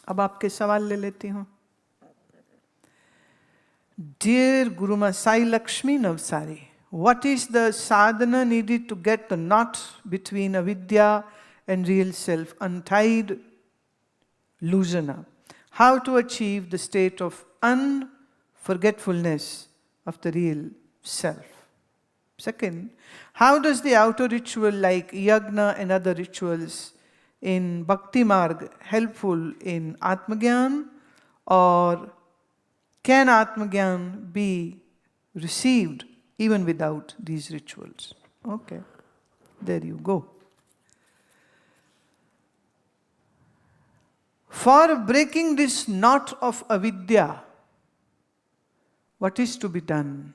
अब आपके सवाल ले लेती हूँ। Dear Guruma Sai Lakshmi Navsari, what is the sadhana needed to get the knot between avidya and real self untied, loosen up? How to achieve the state of unforgetfulness of the real self? Second, how does the outer ritual like yagna and other rituals in Bhakti Marg helpful in Atmagyan, or can Atmagyan be received even without these rituals? Okay, there you go. For breaking this knot of avidya, what is to be done?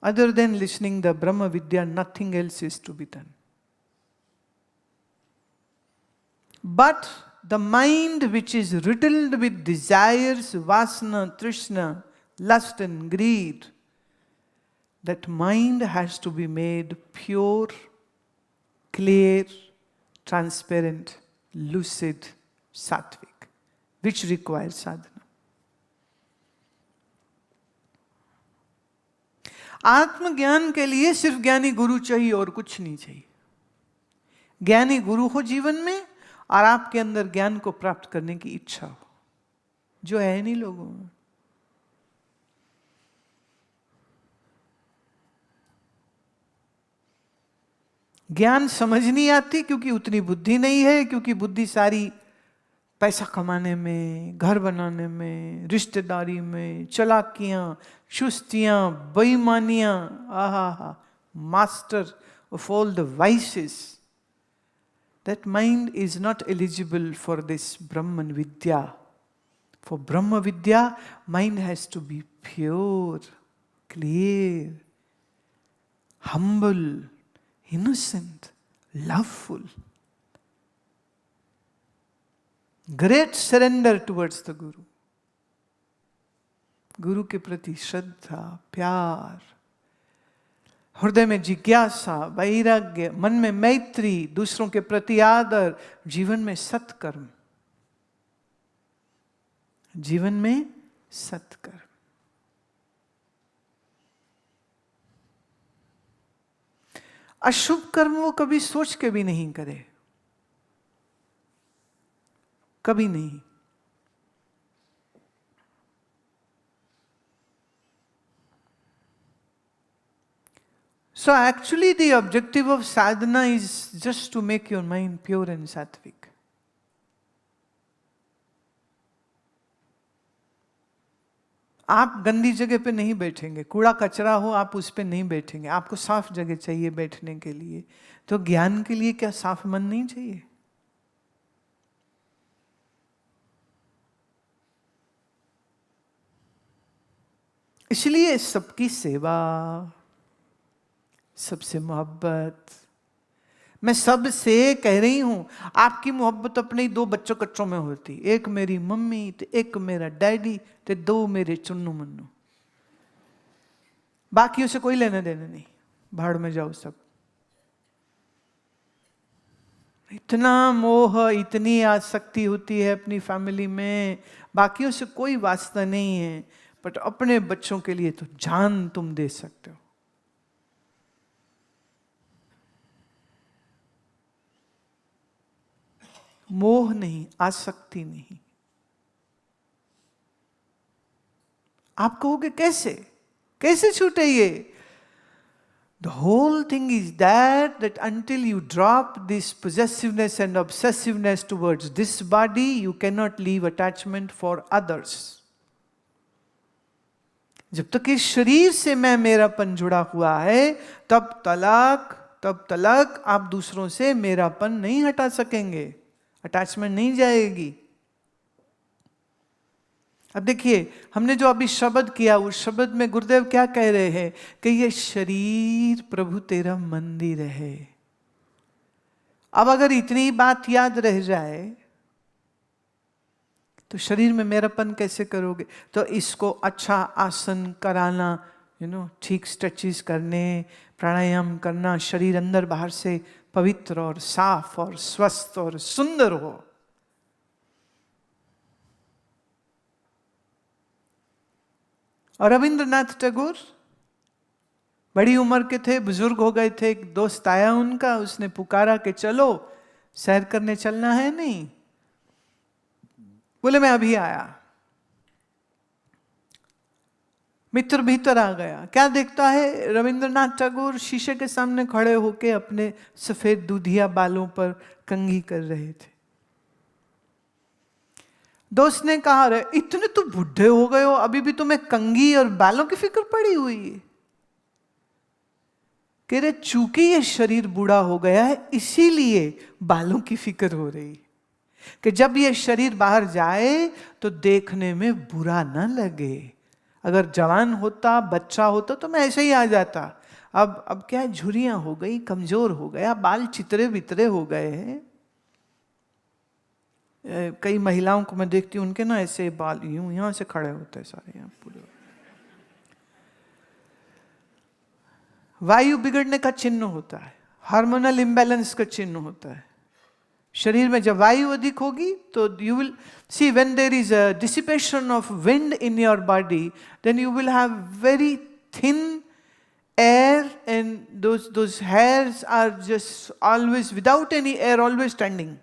Other than listening the Brahma Vidya, nothing else is to be done. But the mind which is riddled with desires, vasana, trishna, lust and greed, that mind has to be made pure, clear, transparent, lucid, sattvic, which requires sadhana. आत्मज्ञान के लिए सिर्फ ज्ञानी गुरु चाहिए और कुछ नहीं चाहिए। ज्ञानी गुरु हो जीवन में और आपके अंदर ज्ञान को प्राप्त करने की इच्छा हो, जो है नहीं लोगों में। ज्ञान समझ नहीं आती क्योंकि उतनी बुद्धि नहीं है, क्योंकि बुद्धि सारी पैसा कमाने में, घर बनाने में, रिश्तेदारी में, चालाकियां, चुस्तियां, बेईमानियां, आहा, master of all the vices. That mind is not eligible for this Brahman Vidya. For Brahma Vidya, mind has to be pure, clear, humble, innocent, loveful. Great surrender towards the Guru. गुरु के प्रति श्रद्धा, प्यार, हृदय में जिज्ञासा, वैराग्य, मन में मैत्री, दूसरों के प्रति आदर, जीवन में सत्कर्म, जीवन में सत्कर्म। अशुभ कर्म वो कभी सोच के भी नहीं करे, कभी नहीं। So actually the objective of sadhana is just to make your mind pure and sattvic. आप गंदी जगह पे नहीं बैठेंगे, कूड़ा कचरा हो आप उस पे नहीं बैठेंगे, आपको साफ जगह चाहिए बैठने के लिए। तो ज्ञान के लिए क्या साफ मन नहीं चाहिए? इसलिए सबकी सेवा, सबसे मोहब्बत। मैं सबसे कह रही हूं, आपकी मोहब्बत अपने ही दो बच्चों कच्चों में होती, एक मेरी मम्मी तो एक मेरा डैडी तो दो मेरे चुन्नू मुन्नू, बाकियों से कोई लेना देना नहीं, भाड़ में जाओ सब। इतना मोह, इतनी आसक्ति होती है अपनी फैमिली में, बाकियों से कोई वास्ता नहीं है, बट अपने बच्चों के लिए तो जान तुम दे सकते हो। मोह नहीं, आसक्ति नहीं। आप कहोगे कैसे, कैसे छूटे ये? The whole thing is that until you drop this possessiveness and obsessiveness towards this body, you cannot leave attachment for others. जब तक इस शरीर से मैं मेरापन जुड़ा हुआ है, तब तलक आप दूसरों से मेरापन नहीं हटा सकेंगे, अटैचमेंट नहीं जाएगी। अब देखिए, हमने जो अभी शब्द किया, उस शब्द में गुरुदेव क्या कह रहे हैं कि ये शरीर प्रभु तेरा मंदिर है। अब अगर इतनी बात याद रह जाए तो शरीर में मेरापन कैसे करोगे? तो इसको अच्छा आसन कराना, ठीक स्ट्रेचेस करने, प्राणायाम करना, शरीर अंदर बाहर से पवित्र और साफ और स्वस्थ और सुंदर हो। और रविंद्रनाथ टैगोर बड़ी उम्र के थे, बुजुर्ग हो गए थे। एक दोस्त आया उनका, उसने पुकारा कि चलो सैर करने चलना है। नहीं, बोले मैं अभी आया। मित्र भीतर आ गया, क्या देखता है, रविंद्रनाथ टैगोर शीशे के सामने खड़े होके अपने सफेद दूधिया बालों पर कंघी कर रहे थे। दोस्त ने कहा, रे इतने तो बुढ़े हो गए हो, अभी भी तुम्हें कंघी और बालों की फिक्र पड़ी हुई है। कह रहे चूंकि ये शरीर बूढ़ा हो गया है, इसीलिए बालों की फिक्र हो रही कि जब ये शरीर बाहर जाए तो देखने में बुरा ना लगे। अगर जवान होता, बच्चा होता तो मैं ऐसे ही आ जाता। अब क्या, झुर्रियां हो गई, कमजोर हो गया, बाल चितरे बितरे हो गए हैं। कई महिलाओं को मैं देखती हूँ, उनके ना ऐसे बाल यूं यहां से खड़े होते हैं सारे, यहाँ पूरे। वायु बिगड़ने का चिन्ह होता है, हार्मोनल इम्बैलेंस का चिन्ह होता है। शरीर में जब वायु अधिक होगी तो you will see when there is a dissipation of wind in your body, then you will have very thin air and those hairs are just always without any air, always standing,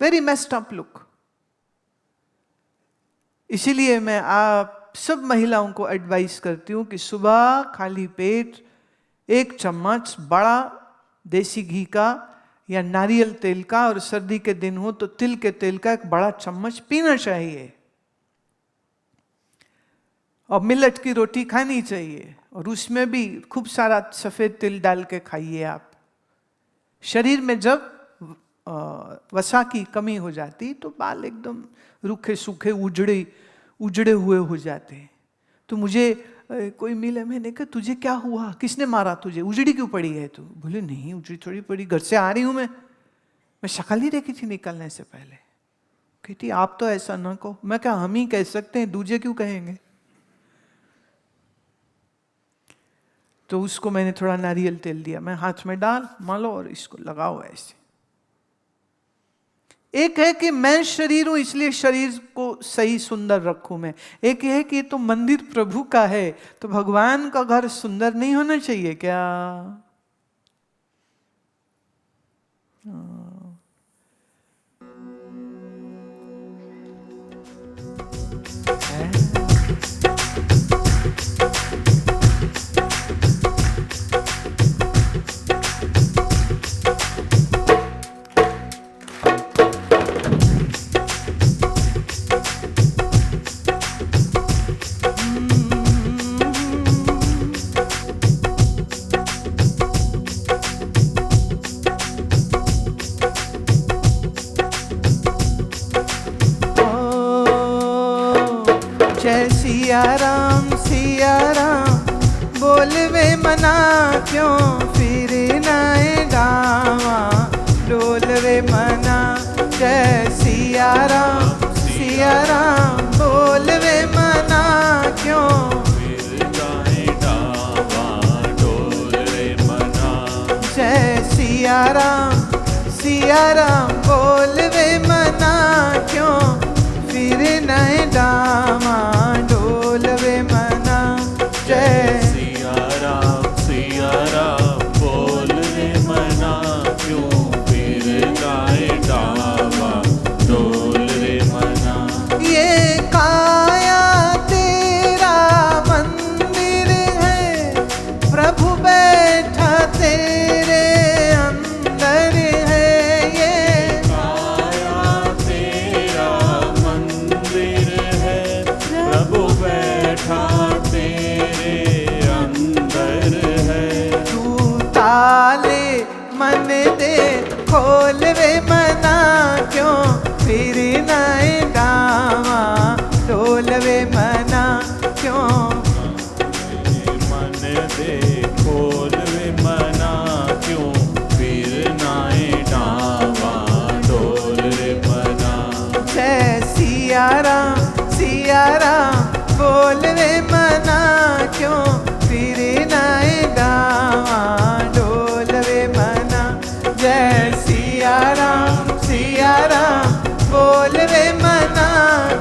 very messed up look. इसीलिए मैं आप सब महिलाओं को advice करती हूं कि सुबह खाली पेट 1 चम्मच बड़ा देसी घी का या नारियल तेल का, और सर्दी के दिन हो तो तिल के तेल का 1 बड़ा चम्मच पीना चाहिए। और मिलेट की रोटी खानी चाहिए, और उसमें भी खूब सारा सफेद तिल डाल के खाइए आप। शरीर में जब वसा की कमी हो जाती तो बाल एकदम रूखे सूखे उजड़े हुए हो जाते हैं। तो मुझे कोई मिले, मैंने कहा तुझे क्या हुआ, किसने मारा तुझे, उजड़ी क्यों पड़ी है तू? बोले नहीं उजड़ी थोड़ी पड़ी, घर से आ रही हूं मैं शक्ल ही देखी थी निकलने से पहले। कहती आप तो ऐसा ना कहो। मैं क्या, हम ही कह सकते हैं, दूजे क्यों कहेंगे? तो उसको मैंने थोड़ा नारियल तेल दिया, मैं हाथ में डाल मालो और इसको लगाओ ऐसे। एक है कि मैं शरीर हूं इसलिए शरीर को सही सुंदर रखूं मैं। एक है कि तो मंदिर प्रभु का है, तो भगवान का घर सुंदर नहीं होना चाहिए क्या? सिया राम बोलवे मना क्यों फिर नाए गावा, डोलवे मना। जय सिया राम बोलवे मना क्यों फिर नाए गावा, डोलवे मना। जय सिया राम बोलवे मना क्यों फिर नाए गावा, डोलवे मना। जय सिया राम बोलवे मना क्यों फिर नाए गावा, डोलवे मना। ये काया तेरा मंदिर है, प्रभु बैठा तेरे अंदर है। ये काया तेरा मंदिर है, प्रभु बैठा तेरे अंदर है। तू ताले मन दे खोलवे मना क्यों फिर नाए गावा, डोलवे मना क्यों। मन दे खोलवे मना क्यों फिर नाए गावा, डोलवे मना। जय सिया राम बोलवे मना क्यों फिर नाए गावा, डोलवे मना। जय सिया राम बोलवे मना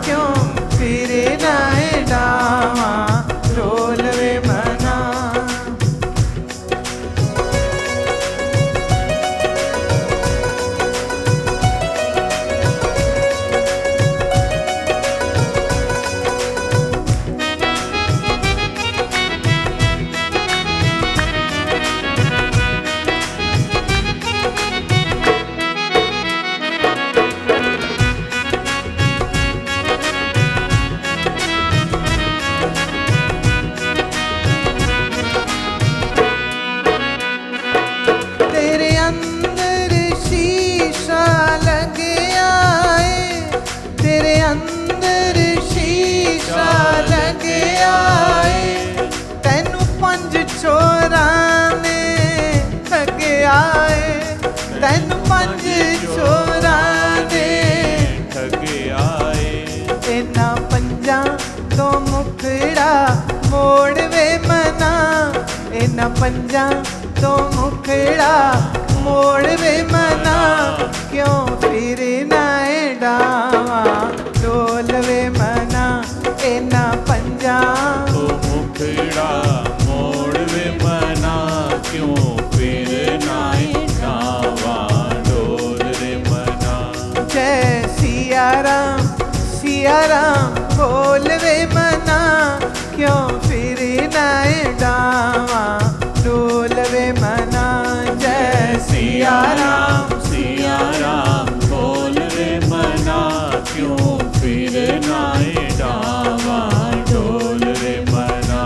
क्यों फिर नाए छोराने ठगे आए, तैन पंज छोराने ठगे आए। इना पंजा तो मुखड़ा मोड़ वे मना, इना पंजा तो मुखड़ा मोड़ वे मना, क्यों फिर नाए डावा डोल वे मना, इना पंजा तो मुखड़ा मोड़ वे मना, क्यों फिर नाए डावा डोल रे मना। जय सिया राम बोल वे मना, क्यों फिर नाए डावा डोल वे मना। जय सिया राम बोल रे मना, क्यों फिर नाए डावा डोल रे मना।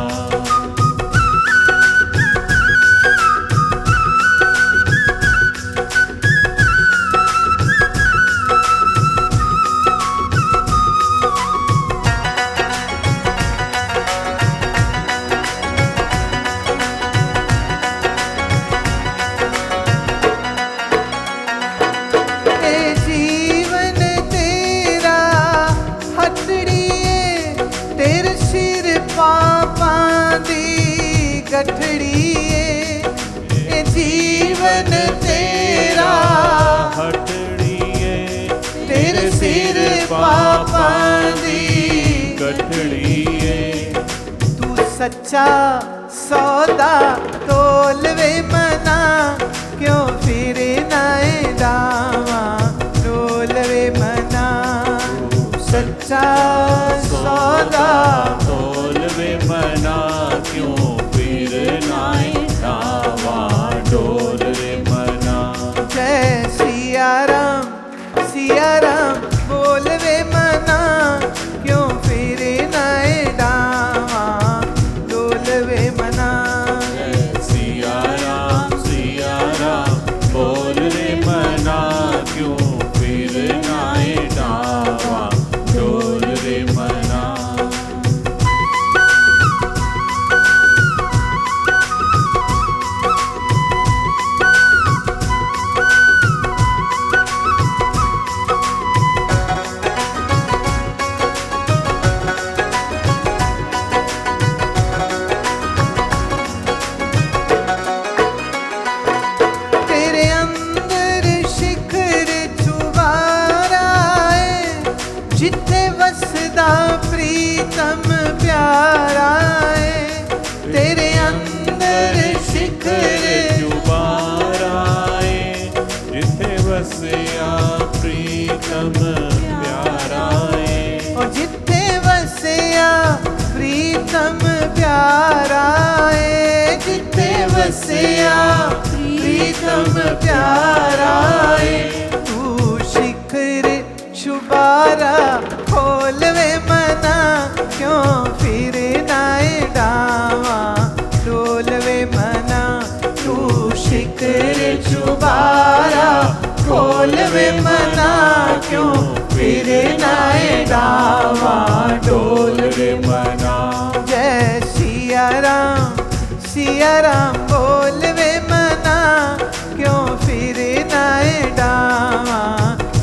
गठड़िए जीवन तेरा हटड़िए, तेरे सिर पापां दी गठड़िए। तू सच्चा सौदा तोल वे मना, क्यों फिर नाए डावा डोल वे मना। सच्चा सौदा तोल वे मना, क्यों फिर नाए डावा डोल रे मना। जय सिया राम बोल वे मना, क्यों फिर नाए डावा डोल वे मना। जय सिया राम बोल रे मना, क्यों फिर नाए डावा डोल रे मना। तेरे अंदर शिखर चुबारा है, जिथे वसदा प्रीतम प्यारा है। तेरे अंदर शिखर जुबारा है, जिथे वसया प्रीतम प्यारा है। और जिथे वसया प्रीतम प्यारा है, जिथे वसया प्रीतम प्यारा है। तू शिखर शुबारा खोल वे मना, क्यों फिर नाए डावा डोल वे मना। तू शिखर शुबारा खोल वे मना, क्यों फिर नाए डावा डोल वे मना। जय सिया राम बोल वे मना, क्यों फिर नाए डावा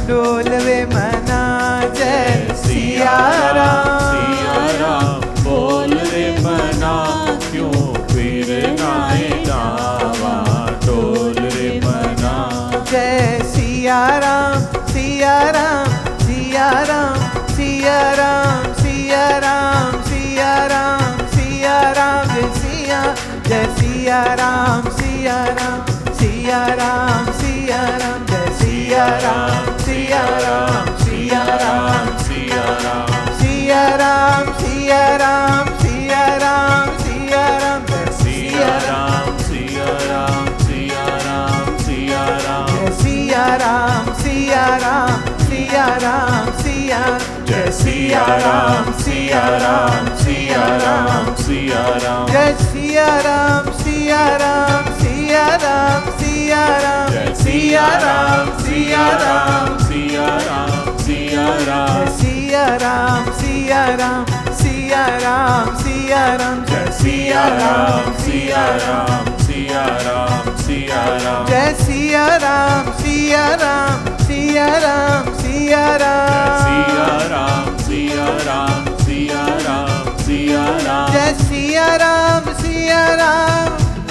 डोल वे मना। जय सिया राम बोल रे मना, क्यों फिर नाए डावा डोल रे मना। जय सिया राम सिया राम सिया राम सिया राम सिया राम सिया राम सिया राम। जय सिया राम सिया राम सिया राम सिया राम। जय सिया राम सिया राम सिया राम सिया राम सिया राम सिया राम सिया राम सिया राम। जय सिया राम सिया राम सिया राम सिया राम। जय सिया राम सिया राम सिया राम सिया। जय सिया राम सिया राम सिया राम सिया राम। जय सिया राम सिया राम सिया राम सिया राम। जय सिया राम सिया राम सिया राम सिया राम। जय सिया राम सिया राम सिया राम सिया राम। जय सिया राम सिया राम सिया राम सिया राम जय सिया राम सिया राम सिया राम सिया राम सिया राम सिया राम सिया राम सिया राम जय सिया राम सिया राम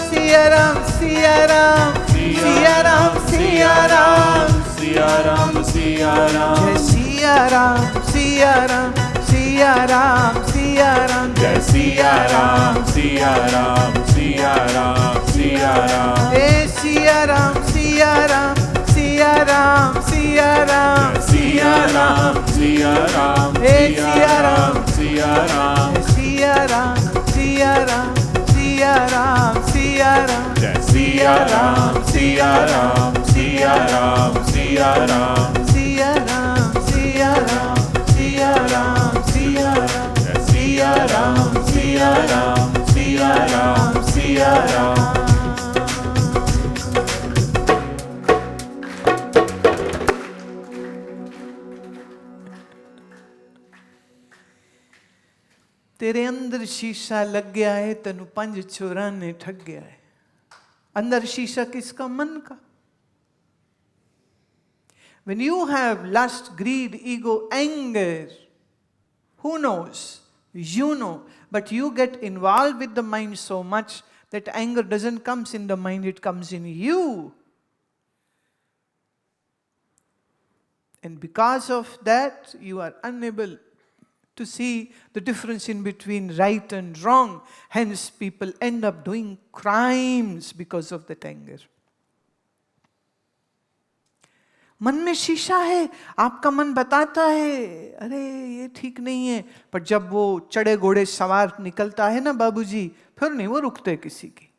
सिया राम सिया राम सिया राम सिया राम सिया राम सिया राम जय सिया राम सिया राम सिया राम सिया राम जय सिया राम सिया राम सिया राम सिया राम जय सिया राम सिया राम सिया राम सिया राम सिया राम सिया राम सिया राम सिया राम सिया राम सिया राम सिया राम सिया राम जय सिया राम सिया राम सिया राम सिया राम सिया राम सिया राम सिया राम सिया राम जय सिया राम सिया राम सिया राम सिया राम तेरे अंदर शीशा लग गया है, तेनू 5 चोरां ने ठग गया है। अंदर शीशा किसका? मन का। When you have lust, greed, ego, anger, who knows? You know, but you get involved with the mind so much that anger doesn't come in the mind, it comes in you. And because of that, you are unable to see the difference in between right and wrong. Hence, people end up doing crimes because of that anger. मन में शीशा है, आपका मन बताता है अरे ये ठीक नहीं है, पर जब वो चढ़े घोड़े सवार निकलता है ना बाबूजी, फिर नहीं वो रुकते किसी की।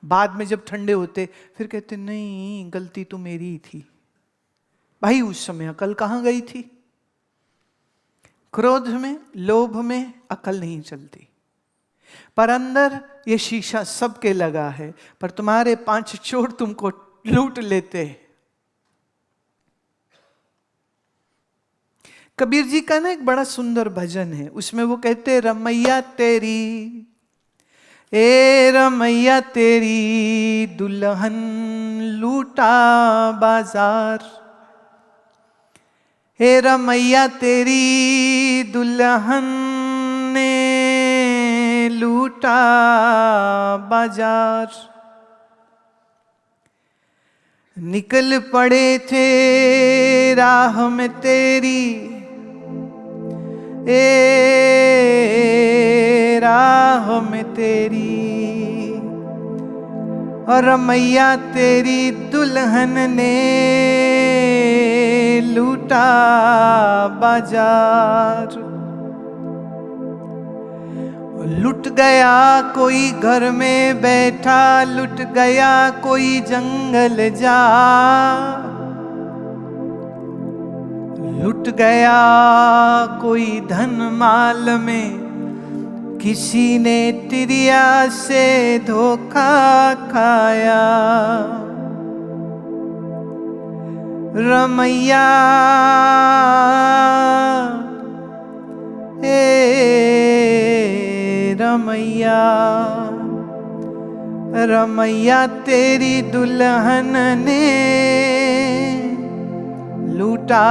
बाद में जब ठंडे होते फिर कहते नहीं गलती तो मेरी ही थी। भाई उस समय अकल कहाँ गई थी? क्रोध में, लोभ में अकल नहीं चलती। पर अंदर ये शीशा सबके लगा है, पर तुम्हारे 5 चोर तुमको लूट लेते हैं। कबीर जी का ना एक बड़ा सुंदर भजन है, उसमें वो कहते हैं रमैया तेरी, ए रमैया तेरी दुल्हन लूटा बाजार, हे रमैया तेरी दुल्हन ने लूटा बाजार। निकल पड़े थे राह में तेरी, ए राह में तेरी, और रमैया तेरी दुल्हन ने लूटा बाजार। लुट गया कोई घर में बैठा, लुट गया कोई जंगल जा, लुट गया कोई धन माल में, किसी ने तिरिया से धोखा खाया। रमैया रमैया रमैया तेरी दुल्हन ने लूटा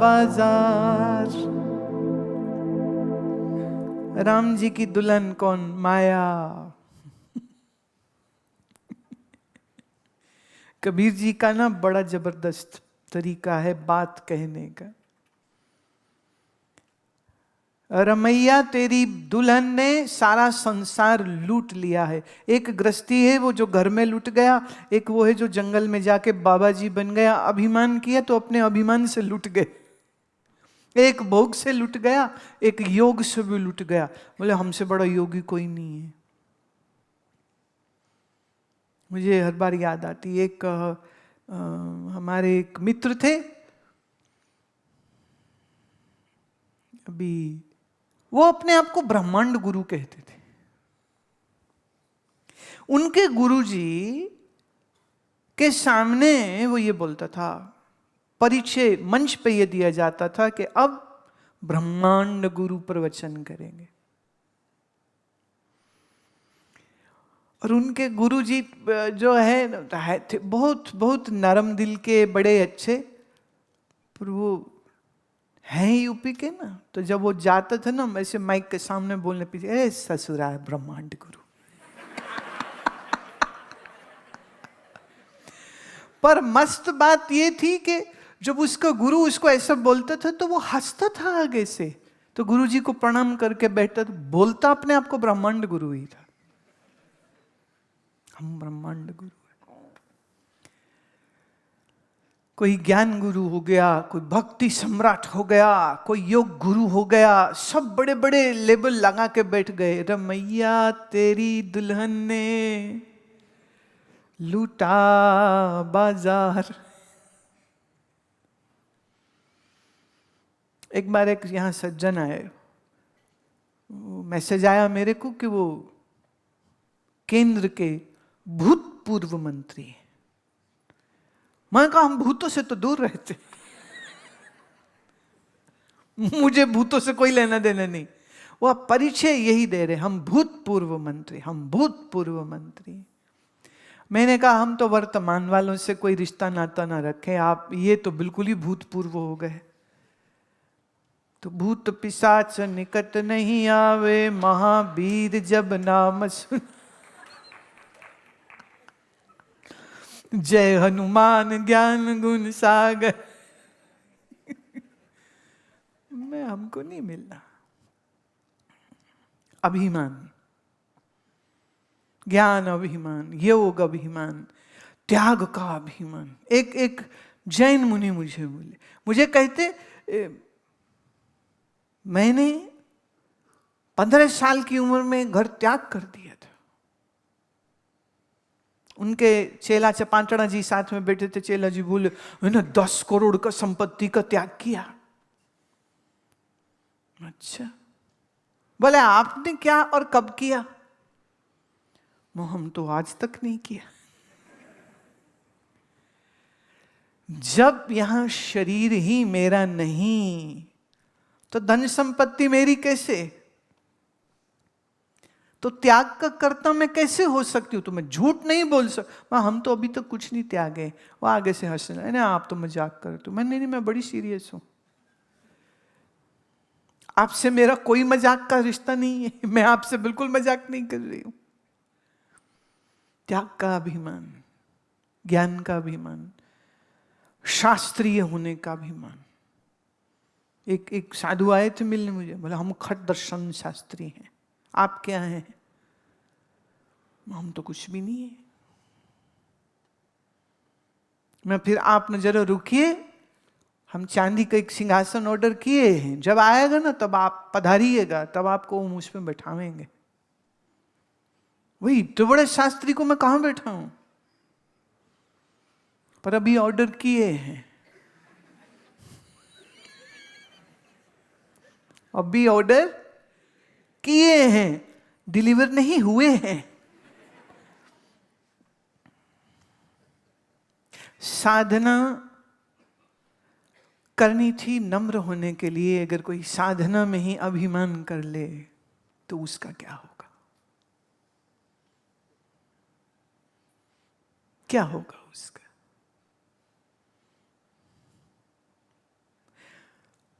बाजार। राम जी की दुल्हन कौन? माया। कबीर जी का ना बड़ा जबरदस्त तरीका है बात कहने का। रमैया तेरी दुल्हन ने सारा संसार लूट लिया है। एक गृहस्थी है वो जो घर में लूट गया, एक वो है जो जंगल में जाके बाबा जी बन गया, अभिमान किया तो अपने अभिमान से लूट गए। एक भोग से लूट गया, एक योग से भी लूट गया। बोले हमसे बड़ा योगी कोई नहीं है। मुझे हर बार याद आती, एक हमारे एक मित्र थे, अभी वो अपने आप को ब्रह्मांड गुरु कहते थे। उनके गुरुजी के सामने वो ये बोलता था, परिचय मंच पे ये दिया जाता था कि अब ब्रह्मांड गुरु प्रवचन करेंगे। और उनके गुरुजी जो है थे बहुत बहुत नरम दिल के, बड़े अच्छे, पर वो हैं यूपी के ना। तो जब वो जाता था ना ऐसे माइक के सामने बोलने, पीछे ए ससुरा ब्रह्मांड गुरु। पर मस्त बात ये थी कि जब उसका गुरु उसको ऐसा बोलता था तो वो हंसता था आगे से। तो गुरुजी को प्रणाम करके बैठता था, बोलता अपने आप को ब्रह्मांड गुरु ही था। हम ब्रह्मांड गुरु हैं। कोई ज्ञान गुरु हो गया, कोई भक्ति सम्राट हो गया, कोई योग गुरु हो गया, सब बड़े बड़े लेबल लगा के बैठ गए। रमैया तेरी दुल्हन ने लूटा बाजार। एक बार एक यहां सज्जन आए, मैसेज आया मेरे को कि वो केंद्र के भूतपूर्व मंत्री हैं। मैं कहा हम भूतों से तो दूर रहते, मुझे भूतों से कोई लेना देना नहीं। वो परिचय यही दे रहे, हम भूतपूर्व मंत्री, हम भूतपूर्व मंत्री। मैंने कहा हम तो वर्तमान वालों से कोई रिश्ता नाता ना रखें, आप ये तो बिल्कुल ही भूतपूर्व हो गए। तो भूत पिशाच निकट नहीं आवे, महावीर जब नाम सुन। जय हनुमान ज्ञान गुण सागर। मैं हमको नहीं मिलना। अभिमान, ज्ञान अभिमान, योग अभिमान, त्याग का अभिमान। एक जैन मुनि मुझे कहते, मैंने 15 साल की उम्र में घर त्याग कर दिया था। उनके चेला चपांचड़ा जी साथ में बैठे थे। चेला जी बोले मैंने 10 करोड़ का संपत्ति का त्याग किया। अच्छा, बोले आपने क्या और कब किया? हम तो आज तक नहीं किया। जब यहां शरीर ही मेरा नहीं तो धन संपत्ति मेरी कैसे? तो त्याग का कर्ता मैं कैसे हो सकती हूं? तो मैं झूठ नहीं बोल सकता। हम तो अभी तक कुछ नहीं त्यागे। वो आगे से हंसने लगे, आप तो मजाक करते हो। मैं नहीं, मैं बड़ी सीरियस हूं। आपसे मेरा कोई मजाक का रिश्ता नहीं है। मैं आपसे बिल्कुल मजाक नहीं कर रही हूं। त्याग का अभिमान, ज्ञान का अभिमान, शास्त्रीय होने का अभिमान। एक साधु आए थे मिलने मुझे, बोला हम खट दर्शन शास्त्री हैं, आप क्या हैं? हम तो कुछ भी नहीं है। मैं फिर आप न जरा रुकिए, हम चांदी का एक सिंहासन ऑर्डर किए हैं, जब आएगा ना तब आप पधारिएगा, तब आपको हम उस पर बैठावेंगे। वही तो बड़े शास्त्री को मैं कहां बैठा हूं? पर अभी ऑर्डर किए हैं, अभी ऑर्डर किए हैं, डिलीवर नहीं हुए हैं। साधना करनी थी नम्र होने के लिए। अगर कोई साधना में ही अभिमान कर ले तो उसका क्या होगा? क्या होगा उसका?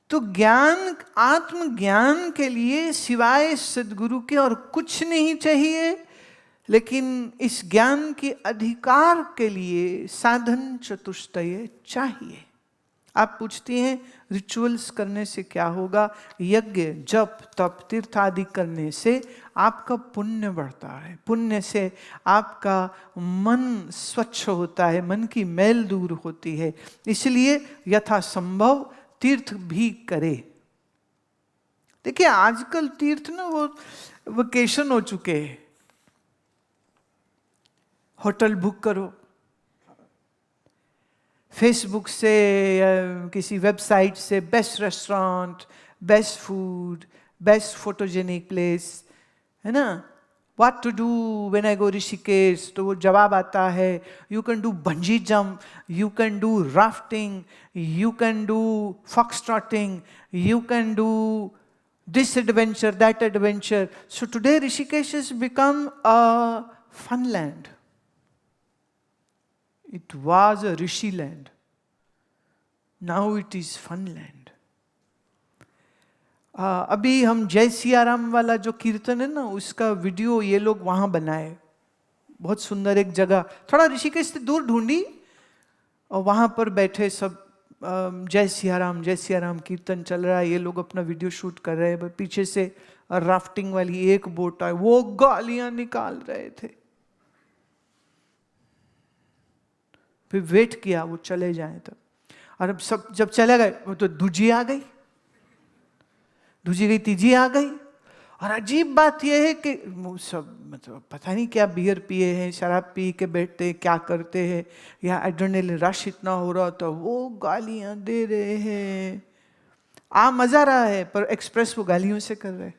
तो ज्ञान, आत्मज्ञान के लिए सिवाय सद्गुरु के और कुछ नहीं चाहिए। लेकिन इस ज्ञान के अधिकार के लिए साधन चतुष्टय चाहिए। आप पूछती हैं रिचुअल्स करने से क्या होगा? यज्ञ, जप, तप, तीर्थ आदि करने से आपका पुण्य बढ़ता है। पुण्य से आपका मन स्वच्छ होता है, मन की मैल दूर होती है। इसलिए यथासंभव तीर्थ भी करे। देखिए आजकल तीर्थ ना वो वेकेशन हो चुके हैं। होटल बुक करो, फेसबुक से या किसी वेबसाइट से, best restaurant, best food, best photogenic place, है ना? What to do when I go Rishikesh, तो वो जवाब आता है you can do bungee jump, you can do rafting, you can do fox trotting, you can do this adventure, that adventure. So today Rishikesh has become a funland. It was a rishi land. Now it is funland. अभी हम जय सिया राम वाला जो कीर्तन है ना, उसका video ये लोग वहां बनाए, बहुत सुंदर एक जगह, थोड़ा ऋषिकेश से दूर ढूंढी, और वहां पर बैठे सब जय सिया राम कीर्तन चल रहा है, ये लोग अपना वीडियो शूट कर रहे हैं, पीछे से राफ्टिंग वाली एक बोट है, वो गालियां निकाल रहे थे। फिर वेट किया वो चले जाए तब, और अब सब जब चले गए वो तो दूजी आ गई, दूजी गई, तीजी आ गई। और अजीब बात यह है कि वो सब मतलब पता नहीं क्या बियर पिए हैं, शराब पी के बैठते हैं, क्या करते हैं, या एड्रेनलिन रश इतना हो रहा तो वो गालियां दे रहे हैं। मजा रहा है पर एक्सप्रेस वो गालियों से कर रहे हैं।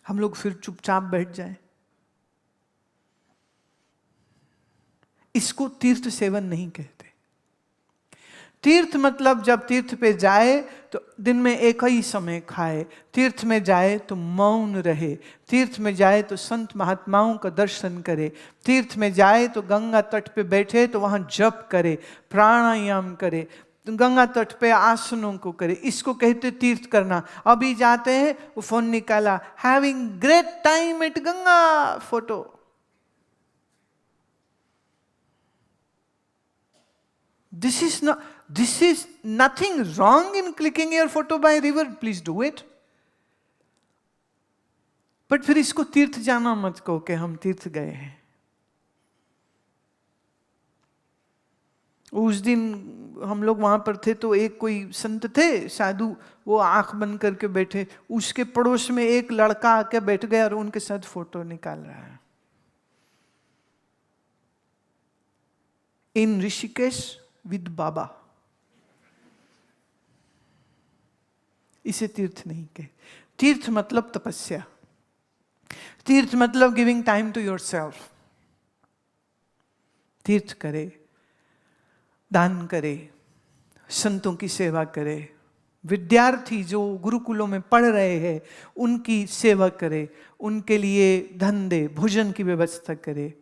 हम लोग फिर चुपचाप बैठ जाएं। इसको तीर्थ सेवन नहीं कहते। तीर्थ मतलब जब तीर्थ पे जाए तो दिन में एक ही समय खाए, तीर्थ में जाए तो मौन रहे, तीर्थ में जाए तो संत महात्माओं का दर्शन करे, तीर्थ में जाए तो गंगा तट पे बैठे तो वहां जप करे, प्राणायाम करे, गंगा तट पे आसनों को करे, इसको कहते तीर्थ करना। अभी जाते हैं वो फोन निकाला, having great time at Ganga, photo. This is nothing wrong in clicking your photo by river. Please do it. But फिर इसको तीर्थ जाना मत कहो कि हम तीर्थ गए हैं। उस दिन हम लोग वहां पर थे तो एक कोई संत थे साधु, वो आंख बंद करके बैठे, उसके पड़ोस में एक लड़का आके बैठ गया और उनके साथ फोटो निकाल रहा है। इन ऋषिकेश विद बाबा। इसे तीर्थ नहीं कहे। तीर्थ मतलब तपस्या, तीर्थ मतलब गिविंग टाइम टू योरसेल्फ। तीर्थ करे, दान करे, संतों की सेवा करे, विद्यार्थी जो गुरुकुलों में पढ़ रहे हैं उनकी सेवा करे, उनके लिए धन दे, भोजन की व्यवस्था करे,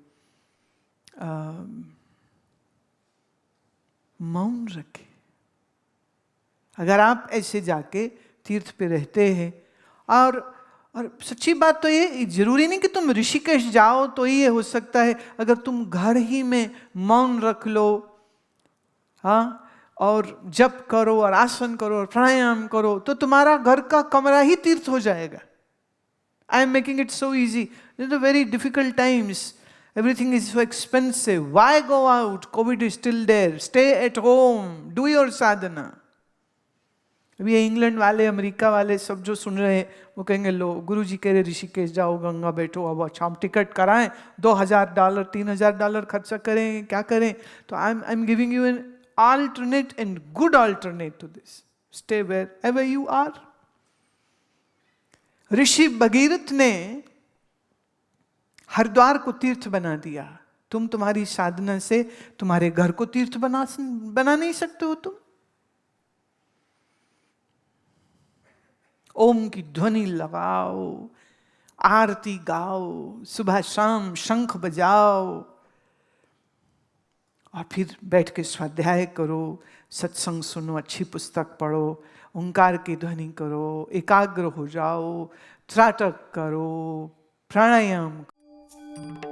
मौन रखे। अगर आप ऐसे जाके तीर्थ पे रहते हैं, और सच्ची बात तो ये जरूरी नहीं कि तुम ऋषिकेश जाओ तो ये हो सकता है, अगर तुम घर ही में मौन रख लो, हाँ, और जप करो और आसन करो और प्राणायाम करो, तो तुम्हारा घर का कमरा ही तीर्थ हो जाएगा। I am making it so easy. In the very difficult times everything is so expensive. Why go out? COVID is still there. Stay at home. Do your sadhana. अभी ये इंग्लैंड वाले, अमेरिका वाले सब जो सुन रहे हैं वो कहेंगे, लो गुरुजी कह रहे ऋषिकेश जाओ, गंगा बैठो, अब अच्छा हम टिकट कराएं, $2,000 $3,000 खर्चा करें, क्या करें? तो I am giving you an alternate and good alternate to this. Stay wherever you are. ऋषि भगीरथ ने हरिद्वार को तीर्थ बना दिया। तुम तुम्हारी साधना से तुम्हारे घर को तीर्थ बना नहीं सकते हो। तुम ओम की ध्वनि लगाओ, आरती गाओ, सुबह शाम शंख बजाओ, और फिर बैठ के स्वाध्याय करो, सत्संग सुनो, अच्छी पुस्तक पढ़ो, ओंकार की ध्वनि करो, एकाग्र हो जाओ, त्राटक करो, प्राणायाम करो।